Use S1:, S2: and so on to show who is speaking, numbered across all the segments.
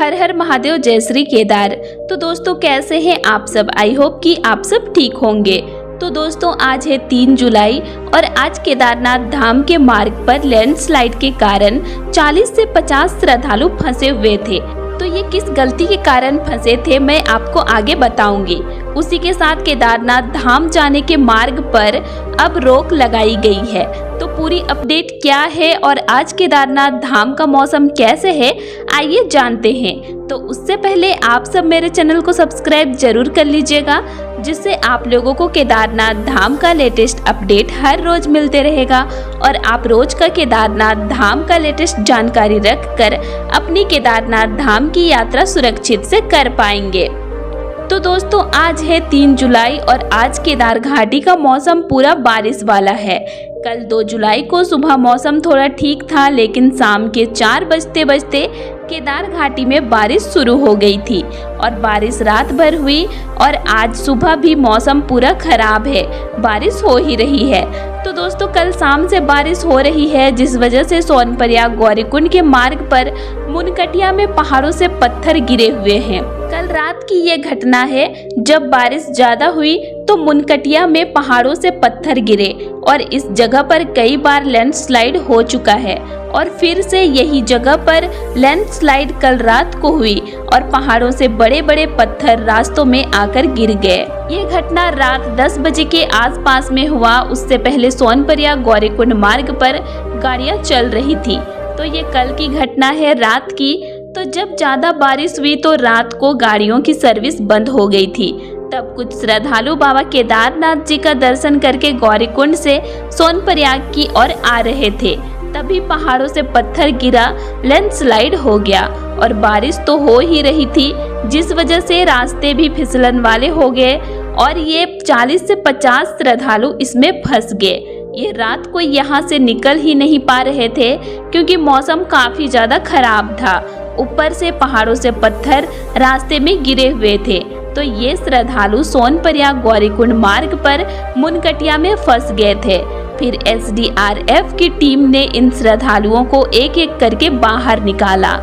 S1: हर हर महादेव, जय श्री केदार। तो दोस्तों कैसे हैं आप सब? आई होप कि आप सब ठीक होंगे। तो दोस्तों आज है 3 जुलाई और आज केदारनाथ धाम के मार्ग पर लैंडस्लाइड के कारण 40 से 50 श्रद्धालु फंसे हुए थे। तो ये किस गलती के कारण फंसे थे मैं आपको आगे बताऊंगी। उसी के साथ केदारनाथ धाम जाने के मार्ग पर अब रोक लगाई गई है। तो पूरी अपडेट क्या है और आज केदारनाथ धाम का मौसम कैसे है, आइए जानते हैं। तो उससे पहले आप सब मेरे चैनल को सब्सक्राइब जरूर कर लीजिएगा, जिससे आप लोगों को केदारनाथ धाम का लेटेस्ट अपडेट हर रोज मिलते रहेगा और आप रोज का केदारनाथ धाम का लेटेस्ट जानकारी रखकर अपनी केदारनाथ धाम की यात्रा सुरक्षित से कर पाएंगे। तो दोस्तों आज है 3 जुलाई और आज केदार घाटी का मौसम पूरा बारिश वाला है। कल 2 जुलाई को सुबह मौसम थोड़ा ठीक था, लेकिन शाम के 4 बजते बजते केदार घाटी में बारिश शुरू हो गई थी और बारिश रात भर हुई और आज सुबह भी मौसम पूरा खराब है, बारिश हो ही रही है। तो दोस्तों कल शाम से बारिश हो रही है, जिस वजह से सोनप्रयाग गौरीकुंड के मार्ग पर मुनकटिया में पहाड़ों से पत्थर गिरे हुए हैं। कल रात की ये घटना है, जब बारिश ज्यादा हुई तो मुनकटिया में पहाड़ों से पत्थर गिरे और इस जगह पर कई बार लैंडस्लाइड हो चुका है और फिर से यही जगह पर लैंडस्लाइड कल रात को हुई और पहाड़ों से बड़े बड़े पत्थर रास्तों में आकर गिर गए। ये घटना रात 10 बजे के आसपास में हुआ। उससे पहले सोनप्रयाग गौरीकुंड मार्ग पर गाड़ियां चल रही थी। तो ये कल की घटना है रात की। तो जब ज्यादा बारिश हुई तो रात को गाड़ियों की सर्विस बंद हो गई थी। तब कुछ श्रद्धालु बाबा केदारनाथ जी का दर्शन करके गौरीकुंड से सोनप्रयाग की ओर आ रहे थे। तभी पहाड़ों से पत्थर गिरा, लैंडस्लाइड हो गया और बारिश तो हो ही रही थी, जिस वजह से रास्ते भी फिसलन वाले हो गए और ये 40 से 50 श्रद्धालु इसमें फंस गए। ये रात को यहाँ से निकल ही नहीं पा रहे थे क्योंकि मौसम काफी ज्यादा खराब था। ऊपर से पहाड़ों से पत्थर रास्ते में गिरे हुए थे। तो ये श्रद्धालु सोनप्रयाग गौरीकुंड मार्ग पर मुनकटिया में फंस गए थे। फिर SDRF की टीम ने इन श्रद्धालुओं को एक एक करके बाहर निकाला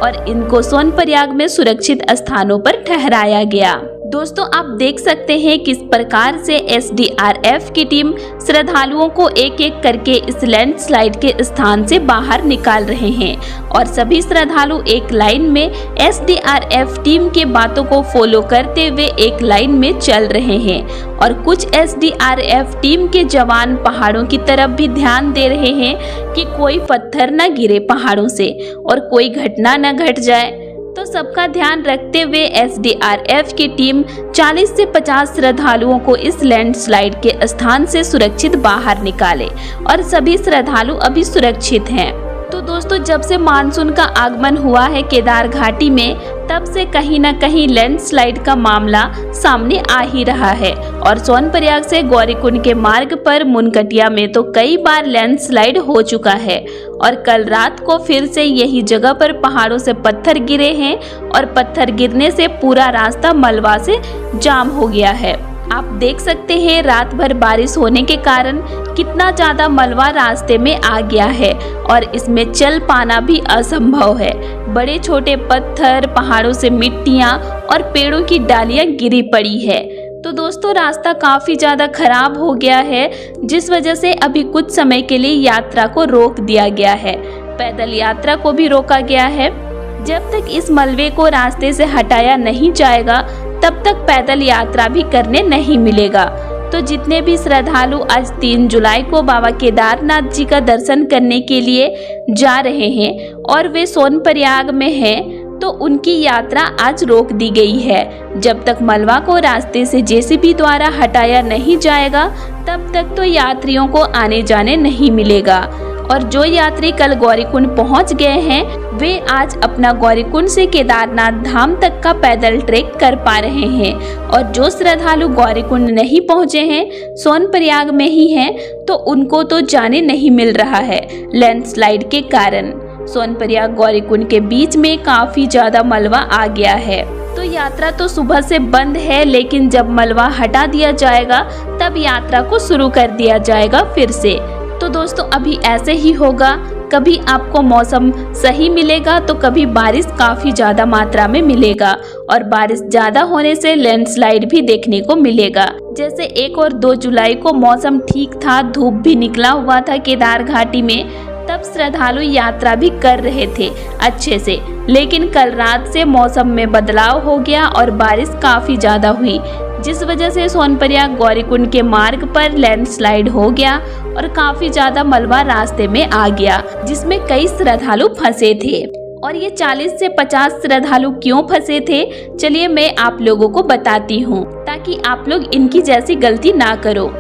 S1: और इनको सोनप्रयाग में सुरक्षित स्थानों पर ठहराया गया। दोस्तों आप देख सकते हैं किस प्रकार से SDRF की टीम श्रद्धालुओं को एक एक करके इस लैंडस्लाइड के स्थान से बाहर निकाल रहे हैं और सभी श्रद्धालु एक लाइन में SDRF टीम के बातों को फॉलो करते हुए एक लाइन में चल रहे हैं और कुछ SDRF टीम के जवान पहाड़ों की तरफ भी ध्यान दे रहे हैं कि कोई पत्थर न गिरे पहाड़ों से और कोई घटना न घट जाए। तो सबका ध्यान रखते हुए SDRF की टीम 40 से 50 श्रद्धालुओं को इस लैंडस्लाइड के स्थान से सुरक्षित बाहर निकाले और सभी श्रद्धालु अभी सुरक्षित हैं। तो दोस्तों जब से मानसून का आगमन हुआ है केदार घाटी में, तब से कहीं न कहीं लैंडस्लाइड का मामला सामने आ ही रहा है और सोनप्रयाग से गौरीकुंड के मार्ग पर मुनकटिया में तो कई बार लैंडस्लाइड हो चुका है और कल रात को फिर से यही जगह पर पहाड़ों से पत्थर गिरे हैं और पत्थर गिरने से पूरा रास्ता मलबा से जाम हो गया है। आप देख सकते हैं रात भर बारिश होने के कारण कितना ज्यादा मलबा रास्ते में आ गया है और इसमें चल पाना भी असंभव है। बड़े छोटे पत्थर, पहाड़ों से मिट्टियां और पेड़ों की डालियां गिरी पड़ी है। तो दोस्तों रास्ता काफी ज्यादा खराब हो गया है, जिस वजह से अभी कुछ समय के लिए यात्रा को रोक दिया गया है। पैदल यात्रा को भी रोका गया है। जब तक इस मलबे को रास्ते से हटाया नहीं जाएगा तब तक पैदल यात्रा भी करने नहीं मिलेगा। तो जितने भी श्रद्धालु आज 3 जुलाई को बाबा केदारनाथ जी का दर्शन करने के लिए जा रहे हैं और वे सोनप्रयाग में हैं, तो उनकी यात्रा आज रोक दी गई है। जब तक मलबा को रास्ते से JCB द्वारा हटाया नहीं जाएगा तब तक तो यात्रियों को आने जाने नहीं मिलेगा। और जो यात्री कल गौरीकुंड पहुंच गए हैं वे आज अपना गौरीकुंड से केदारनाथ धाम तक का पैदल ट्रेक कर पा रहे हैं और जो श्रद्धालु गौरीकुंड नहीं पहुंचे हैं, सोनप्रयाग में ही हैं, तो उनको तो जाने नहीं मिल रहा है लैंडस्लाइड के कारण। सोनप्रयाग गौरीकुंड के बीच में काफी ज्यादा मलबा आ गया है। तो यात्रा तो सुबह से बंद है, लेकिन जब मलबा हटा दिया जाएगा तब यात्रा को शुरू कर दिया जाएगा फिर से। तो दोस्तों अभी ऐसे ही होगा। कभी आपको मौसम सही मिलेगा तो कभी बारिश काफ़ी ज़्यादा मात्रा में मिलेगा और बारिश ज़्यादा होने से लैंडस्लाइड भी देखने को मिलेगा। जैसे 1 और 2 जुलाई को मौसम ठीक था, धूप भी निकला हुआ था केदार घाटी में, तब श्रद्धालु यात्रा भी कर रहे थे अच्छे से। लेकिन कल रात से मौसम में बदलाव हो गया और बारिश काफ़ी ज़्यादा हुई, जिस वजह से सोनप्रयाग गौरीकुंड के मार्ग पर लैंडस्लाइड हो गया और काफ़ी ज़्यादा मलबा रास्ते में आ गया, जिसमें कई श्रद्धालु फंसे थे। और ये 40 से 50 श्रद्धालु क्यों फंसे थे, चलिए मैं आप लोगों को बताती हूँ, ताकि आप लोग इनकी जैसी गलती ना करो।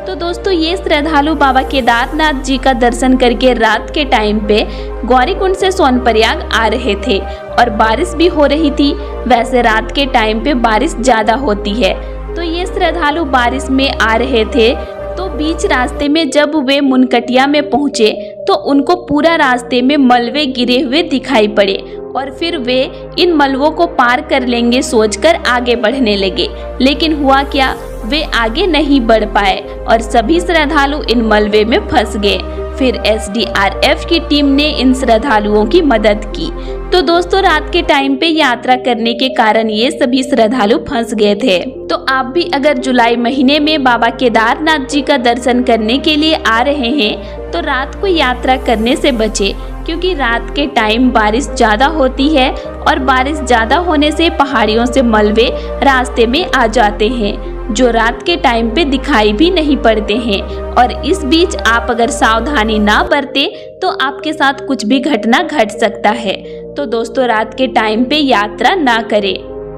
S1: तो दोस्तों, ये श्रद्धालु बाबा केदारनाथ जी का दर्शन करके रात के टाइम पे गौरीकुंड से सोनप्रयाग आ रहे थे और बारिश भी हो रही थी। वैसे रात के टाइम पे बारिश ज़्यादा होती है, तो ये श्रद्धालु बारिश में आ रहे थे। तो बीच रास्ते में जब वे मुनकटिया में पहुँचे तो उनको पूरा रास्ते में मलबे गिरे हुए दिखाई पड़े और फिर वे इन मलबों को पार कर लेंगे सोचकर आगे बढ़ने लगे। लेकिन हुआ क्या, वे आगे नहीं बढ़ पाए और सभी श्रद्धालु इन मलबे में फंस गए। फिर SDRF की टीम ने इन श्रद्धालुओं की मदद की। तो दोस्तों, रात के टाइम पे यात्रा करने के कारण ये सभी श्रद्धालु फंस गए थे। तो आप भी अगर जुलाई महीने में बाबा केदारनाथ जी का दर्शन करने के लिए आ रहे हैं तो रात को यात्रा करने से बचे, क्योंकि रात के टाइम बारिश ज़्यादा होती है और बारिश ज़्यादा होने से पहाड़ियों से मलबे रास्ते में आ जाते हैं, जो रात के टाइम पे दिखाई भी नहीं पड़ते हैं। और इस बीच आप अगर सावधानी ना बरते तो आपके साथ कुछ भी घटना घट सकता है। तो दोस्तों, रात के टाइम पे यात्रा ना करें।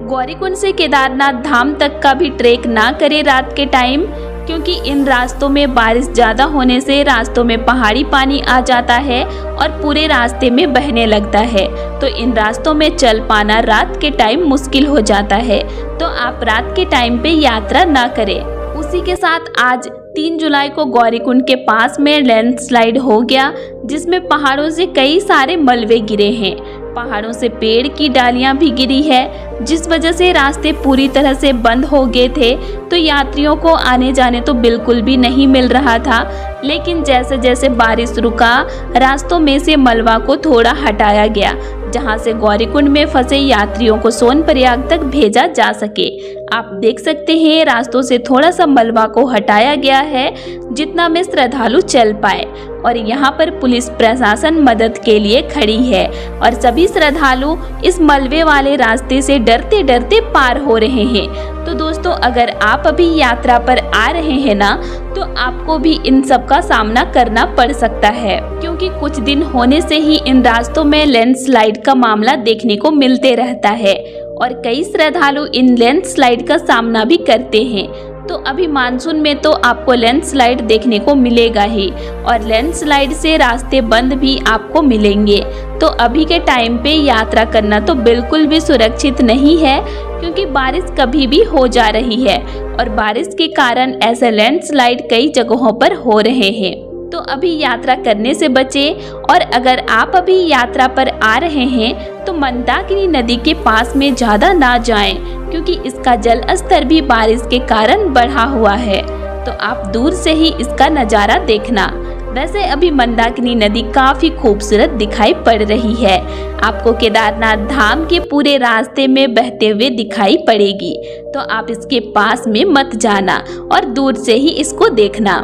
S1: गौरीकुंड से केदारनाथ धाम तक का भी ट्रेक ना करें रात के टाइम, क्योंकि इन रास्तों में बारिश ज़्यादा होने से रास्तों में पहाड़ी पानी आ जाता है और पूरे रास्ते में बहने लगता है। तो इन रास्तों में चल पाना रात के टाइम मुश्किल हो जाता है। तो आप रात के टाइम पे यात्रा ना करें। उसी के साथ आज 3 जुलाई को गौरीकुंड के पास में लैंडस्लाइड हो गया, जिसमें पहाड़ों से कई सारे मलबे गिरे हैं। पहाड़ों से पेड़ की डालियां भी गिरी है, जिस वजह से रास्ते पूरी तरह से बंद हो गए थे। तो यात्रियों को आने जाने तो बिल्कुल भी नहीं मिल रहा था। लेकिन जैसे जैसे बारिश रुका, रास्तों में से मलबा को थोड़ा हटाया गया, जहां से गौरीकुंड में फंसे यात्रियों को सोनप्रयाग तक भेजा जा सके। आप देख सकते हैं रास्तों से थोड़ा सा मलबा को हटाया गया है, जितना में श्रद्धालु चल पाए। और यहाँ पर पुलिस प्रशासन मदद के लिए खड़ी है और सभी श्रद्धालु इस मलबे वाले रास्ते से डरते डरते पार हो रहे हैं। तो दोस्तों, अगर आप अभी यात्रा पर आ रहे हैं ना, तो आपको भी इन सब का सामना करना पड़ सकता है, क्योंकि कुछ दिन होने से ही इन रास्तों में लैंडस्लाइड का मामला देखने को मिलते रहता है और कई श्रद्धालु इन लैंडस्लाइड का सामना भी करते हैं। तो अभी मानसून में तो आपको लैंडस्लाइड देखने को मिलेगा ही, और लैंडस्लाइड से रास्ते बंद भी आपको मिलेंगे। तो अभी के टाइम पे यात्रा करना तो बिल्कुल भी सुरक्षित नहीं है, क्योंकि बारिश कभी भी हो जा रही है और बारिश के कारण ऐसे लैंडस्लाइड कई जगहों पर हो रहे हैं। तो अभी यात्रा करने से बचे। और अगर आप अभी यात्रा पर आ रहे हैं तो मंदाकिनी नदी के पास में ज़्यादा ना जाएं, क्योंकि इसका जल स्तर भी बारिश के कारण बढ़ा हुआ है। तो आप दूर से ही इसका नज़ारा देखना। वैसे अभी मंदाकिनी नदी काफ़ी खूबसूरत दिखाई पड़ रही है, आपको केदारनाथ धाम के पूरे रास्ते में बहते हुए दिखाई पड़ेगी। तो आप इसके पास में मत जाना और दूर से ही इसको देखना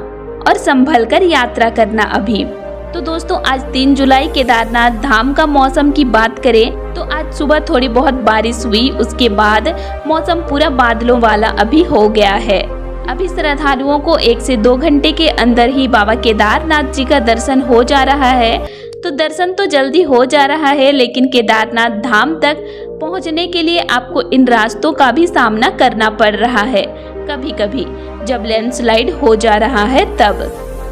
S1: और संभल कर यात्रा करना अभी। तो दोस्तों, आज 3 जुलाई केदारनाथ धाम का मौसम की बात करें तो आज सुबह थोड़ी बहुत बारिश हुई, उसके बाद मौसम पूरा बादलों वाला अभी हो गया है। अभी श्रद्धालुओं को 1 से 2 घंटे के अंदर ही बाबा केदारनाथ जी का दर्शन हो जा रहा है। तो दर्शन तो जल्दी हो जा रहा है, लेकिन केदारनाथ धाम तक पहुंचने के लिए आपको इन रास्तों का भी सामना करना पड़ रहा है। कभी कभी जब लैंडस्लाइड हो जा रहा है तब।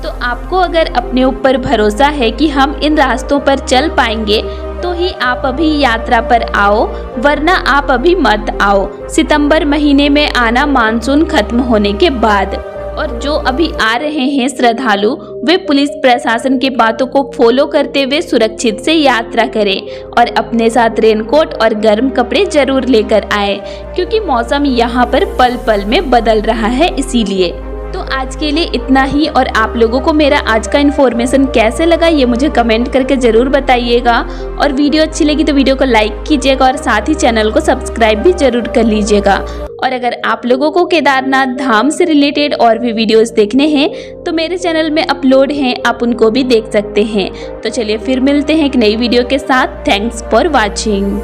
S1: तो आपको अगर अपने ऊपर भरोसा है कि हम इन रास्तों पर चल पाएंगे तो ही आप अभी यात्रा पर आओ, वरना आप अभी मत आओ। सितंबर महीने में आना मानसून खत्म होने के बाद। और जो अभी आ रहे हैं श्रद्धालु, वे पुलिस प्रशासन के बातों को फॉलो करते हुए सुरक्षित से यात्रा करें और अपने साथ रेनकोट और गर्म कपड़े जरूर लेकर आए, क्योंकि मौसम यहाँ पर पल पल में बदल रहा है इसीलिए। तो आज के लिए इतना ही, और आप लोगों को मेरा आज का इन्फॉर्मेशन कैसे लगा ये मुझे कमेंट करके ज़रूर बताइएगा। और वीडियो अच्छी लगी तो वीडियो को लाइक कीजिएगा और साथ ही चैनल को सब्सक्राइब भी ज़रूर कर लीजिएगा। और अगर आप लोगों को केदारनाथ धाम से रिलेटेड और भी वीडियोस देखने हैं तो मेरे चैनल में अपलोड हैं, आप उनको भी देख सकते हैं। तो चलिए फिर मिलते हैं एक नई वीडियो के साथ। Thanks for watching.